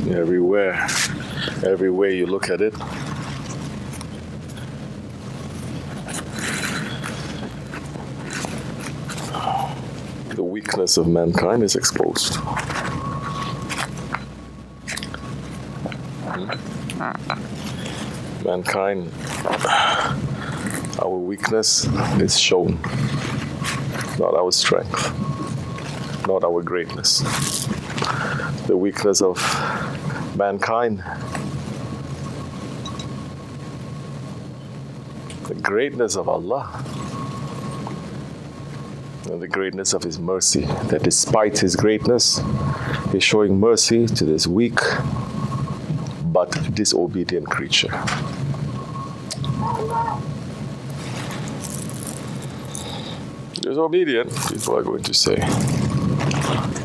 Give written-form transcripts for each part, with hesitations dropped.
everywhere, every way you look at it. The weakness of mankind is exposed. Mankind, our weakness is shown, not our strength, not our greatness. The weakness of mankind, the greatness of Allah, and the greatness of His mercy, that despite His greatness, He's showing mercy to this weak but disobedient creature. Disobedient, people are going to say.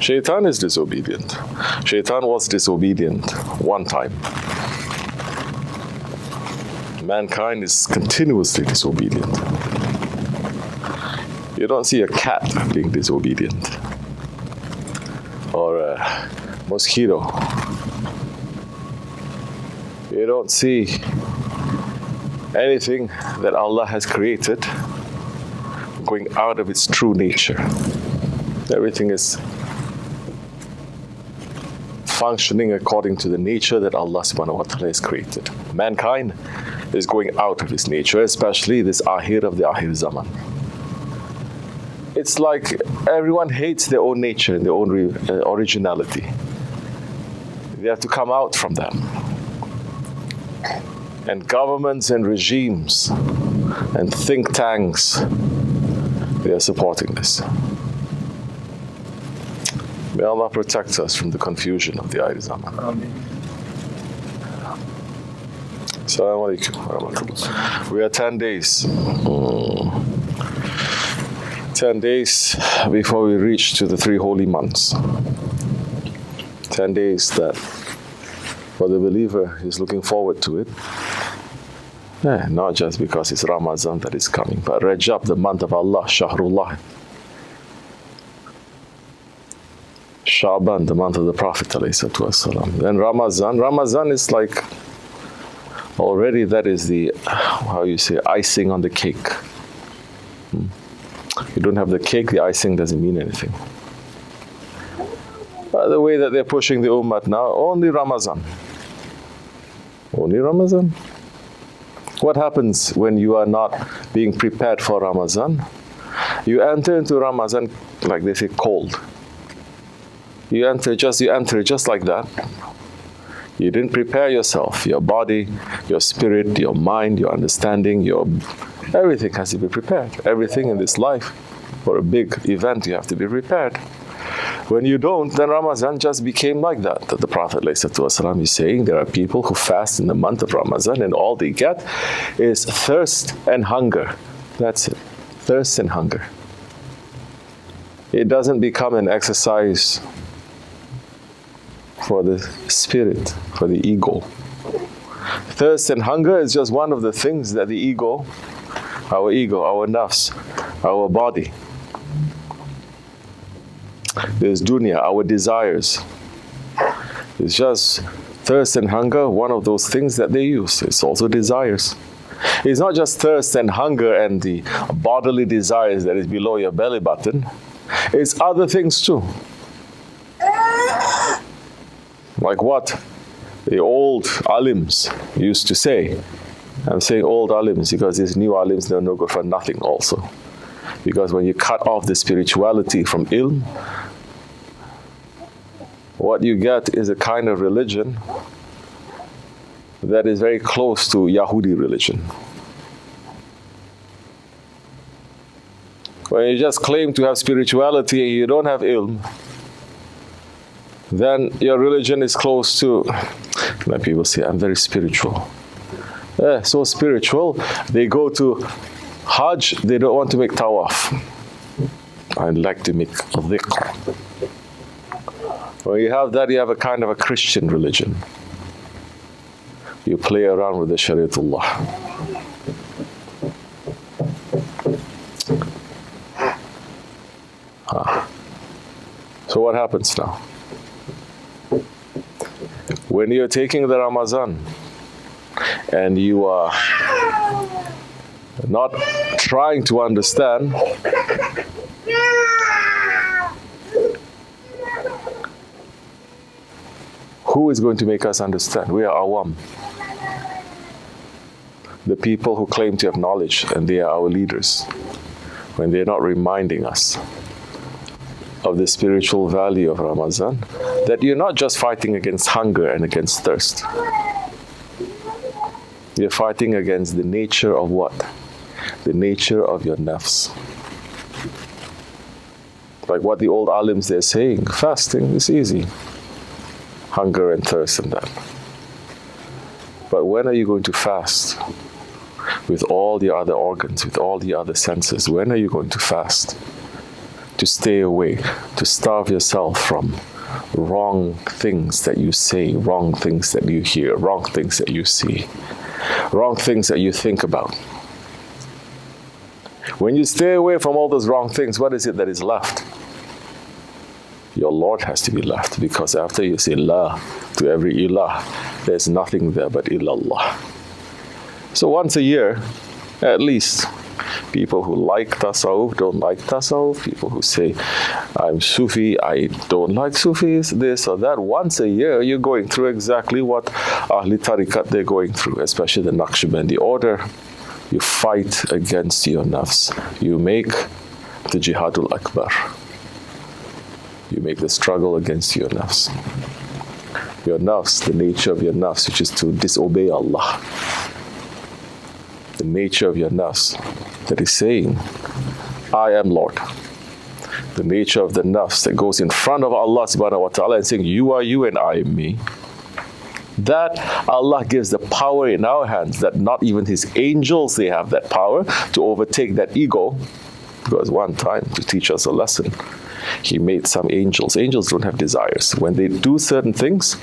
Shaitan is disobedient. Shaitan was disobedient one time. Mankind is continuously disobedient. You don't see a cat being disobedient, or a mosquito. You don't see anything that Allah has created going out of its true nature. Everything is functioning according to the nature that Allah subhanahu wa ta'ala has created. Mankind is going out of its nature, especially this Ahir of the Ahir Zaman. It's like everyone hates their own nature and their own originality. They have to come out from that. And governments and regimes and think tanks, they are supporting this. May Allah protect us from the confusion of the Ahir Zaman. Amen. Assalamu alaikum wa rahmatullah. We are 10 days. 10 days before we reach to the 3 holy months. 10 days that for the believer is looking forward to it. Not just because it's Ramadan that is coming, but Rajab, the month of Allah, Shahrullah. Shaban, the month of the Prophet ﷺ. Then Ramadan is like, already that is the, how you say, icing on the cake. You don't have the cake, the icing doesn't mean anything. By the way that they're pushing the ummah now, only Ramadan. Only Ramadan. What happens when you are not being prepared for Ramadan? You enter into Ramadan, like they say, cold. You enter just like that. You didn't prepare yourself, your body, your spirit, your mind, your understanding, everything has to be prepared. Everything in this life, for a big event, you have to be prepared. When you don't, then Ramadan just became like that. That the Prophet ﷺ is saying there are people who fast in the month of Ramadan and all they get is thirst and hunger. That's it. Thirst and hunger. It doesn't become an exercise for the spirit, for the ego. Thirst and hunger is just one of the things that the ego, our nafs, our body, there's dunya, our desires. It's just thirst and hunger, one of those things that they use. It's also desires. It's not just thirst and hunger and the bodily desires that is below your belly button. It's other things too. Like what the old alims used to say. I'm saying old alims because these new alims, they're no good for nothing also. Because when you cut off the spirituality from ilm, what you get is a kind of religion that is very close to Yahudi religion. When you just claim to have spirituality and you don't have ilm, then your religion is close to, like people say, I'm very spiritual. So spiritual, they go to Hajj, they don't want to make tawaf. I'd like to make a dhikr. When you have that, you have a kind of a Christian religion. You play around with the Shariatullah. So what happens now? When you're taking the Ramadan and you are not trying to understand, who is going to make us understand? We are awam. The people who claim to have knowledge, and they are our leaders, when they're not reminding us of the spiritual value of Ramadan, that you're not just fighting against hunger and against thirst. You're fighting against the nature of what? The nature of your nafs. Like what the old alims they're saying, fasting is easy. Hunger and thirst and that. But when are you going to fast? With all the other organs, with all the other senses, when are you going to fast? To stay away, to starve yourself from wrong things that you say, wrong things that you hear, wrong things that you see, wrong things that you think about. When you stay away from all those wrong things, what is it that is left? Your Lord has to be left, because after you say La to every ilah, there's nothing there but illallah. So once a year, at least, people who like tasawwuf, don't like tasawwuf, people who say, I'm Sufi, I don't like Sufis, this or that, once a year you're going through exactly what Ahli Tariqat they're going through, especially the Naqshbandi order. You fight against your nafs. You make the Jihadul Akbar. You make the struggle against your nafs. Your nafs, the nature of your nafs, which is to disobey Allah. The nature of your nafs that is saying, I am Lord. The nature of the nafs that goes in front of Allah subhanahu wa ta'ala and saying, you are you and I am me. That Allah gives the power in our hands that not even His angels, they have that power to overtake that ego. Because one time, to teach us a lesson, He made some angels. Angels don't have desires. When they do certain things,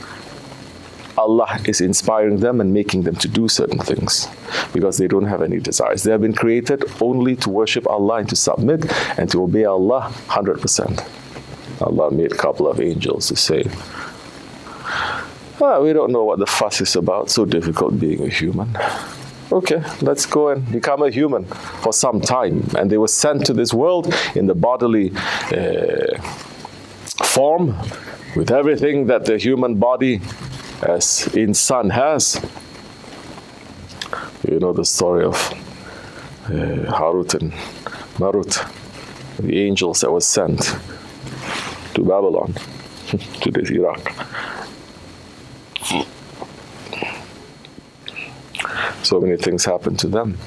Allah is inspiring them and making them to do certain things because they don't have any desires. They have been created only to worship Allah and to submit and to obey Allah 100%. Allah made a couple of angels to say, we don't know what the fuss is about, so difficult being a human. Okay, let's go and become a human for some time. And they were sent to this world in the bodily form with everything that the human body as insan has. You know the story of Harut and Marut, the angels that were sent to Babylon, to this Iraq. So many things happened to them.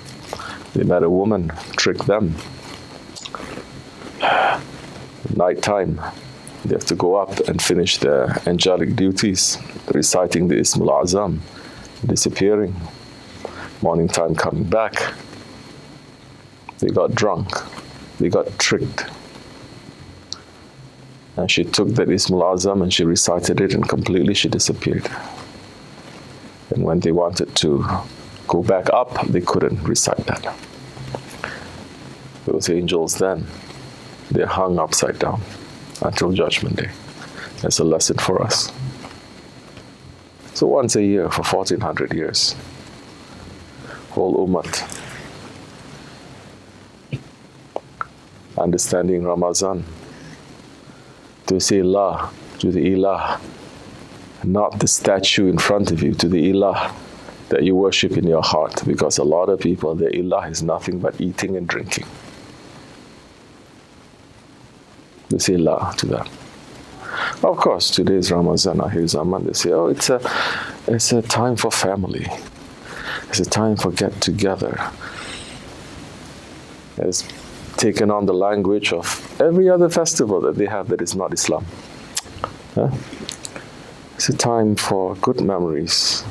They met a woman, tricked them. Nighttime, they have to go up and finish their angelic duties, reciting the Ismul Azam, disappearing. Morning time coming back. They got drunk. They got tricked. And she took that Ismul Azam and she recited it and completely she disappeared. And when they wanted to go back up, they couldn't recite that. Those angels then, they're hung upside down until Judgment Day. That's a lesson for us. So once a year for 1400 years, whole Ummat understanding Ramadan, to say La to the Ilah, not the statue in front of you, to the Ilah that you worship in your heart, because a lot of people, their Ilah is nothing but eating and drinking. They say La to that. Of course, today's Ramadan, Ahir Zaman, they say, it's a time for family. It's a time for get together. It's taken on the language of every other festival that they have that is not Islam. Huh? It's a time for good memories,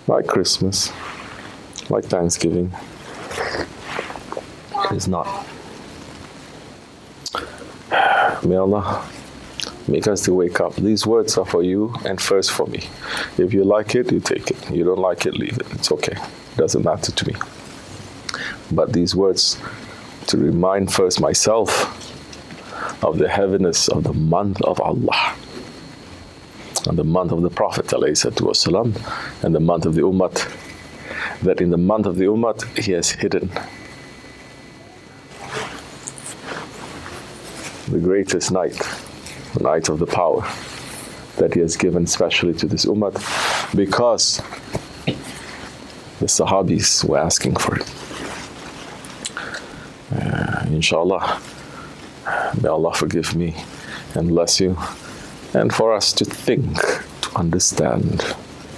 like Christmas, like Thanksgiving. It's not. May Allah make us to wake up. These words are for you and first for me. If you like it, you take it. You don't like it, leave it. It's okay. It doesn't matter to me. But these words to remind first myself of the heaviness of the month of Allah. and the month of the Prophet ﷺ, and the month of the Ummah, that in the month of the Ummah he has hidden the greatest night, the night of the power that he has given specially to this Ummah, because the Sahabis were asking for it. Inshallah, may Allah forgive me and bless you, and for us to think, to understand,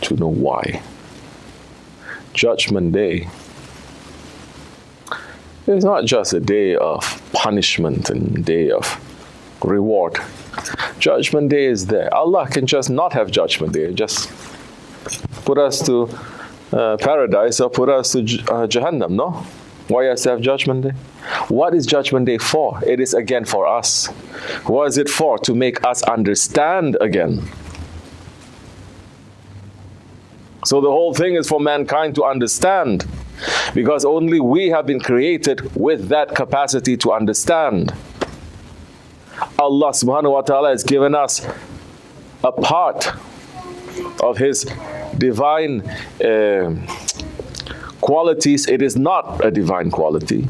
to know why. Judgment Day is not just a day of punishment and day of reward. Judgment Day is there. Allah can just not have Judgment Day, just put us to paradise or put us to Jahannam, no? Why has to have Judgment Day? What is Judgment Day for? It is again for us. What is it for? To make us understand again. So the whole thing is for mankind to understand, because only we have been created with that capacity to understand. Allah subhanahu wa ta'ala has given us a part of His divine qualities. It is not a divine quality.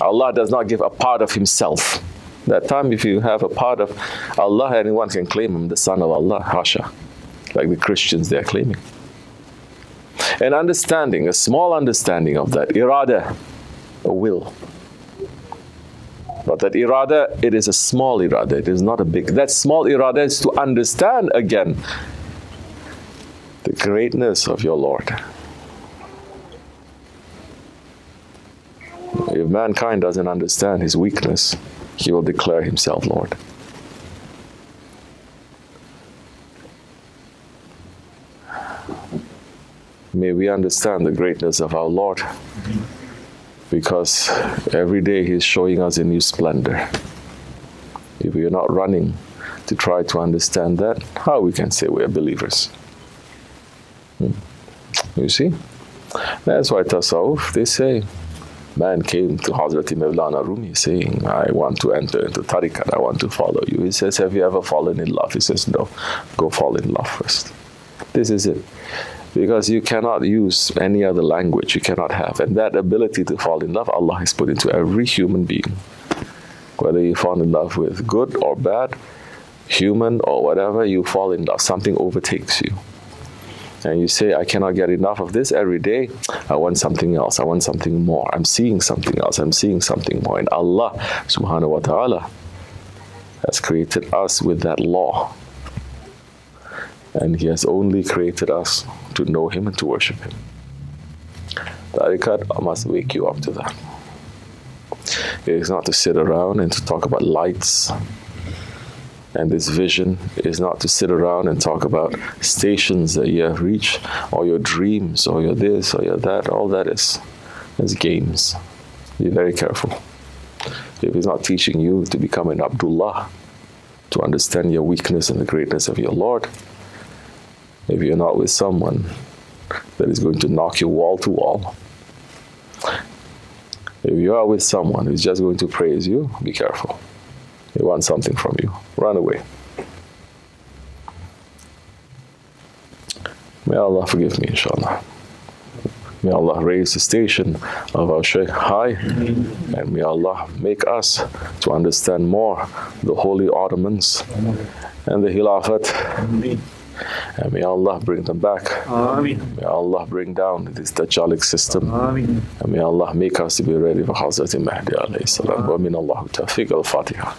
Allah does not give a part of Himself. That time, if you have a part of Allah, anyone can claim Him the son of Allah, hasha, like the Christians they are claiming. An understanding, a small understanding of that irada, a will. But that irada, it is a small irada, it is not a big. That small irada is to understand again the greatness of your Lord. If mankind doesn't understand his weakness, he will declare himself Lord. May we understand the greatness of our Lord, because every day He's showing us a new splendor. If we are not running to try to understand that, how we can say we are believers? You see? That's why Tasawwuf, they say, man came to Hazrat Mevlana Rumi saying, I want to enter into tariqat, I want to follow you. He says, have you ever fallen in love? He says, no, go fall in love first. This is it. Because you cannot use any other language, you cannot have. And that ability to fall in love, Allah has put into every human being. Whether you fall in love with good or bad, human or whatever, you fall in love, something overtakes you. And you say, I cannot get enough of this every day. I want something else. I want something more. I'm seeing something else. I'm seeing something more. And Allah subhanahu wa ta'ala has created us with that law. And He has only created us to know Him and to worship Him. Tariqat must wake you up to that. It is not to sit around and to talk about lights. And this vision is not to sit around and talk about stations that you have reached, or your dreams, or your this, or your that. All that is games. Be very careful. If He's not teaching you to become an Abdullah, to understand your weakness and the greatness of your Lord, if you're not with someone that is going to knock you wall to wall, if you are with someone who's just going to praise you, be careful. They want something from you. Run away. May Allah forgive me, inshallah. May Allah raise the station of our Shaykh high, and may Allah make us to understand more the holy Ottomans and the Khilafat. And may Allah bring them back. Ameen. May Allah bring down this Dajjalic system. Ameen. And may Allah make us to be ready for Hazrat Mahdi alayhi salam. Wa min Allahu tawfiq al-Fatiha.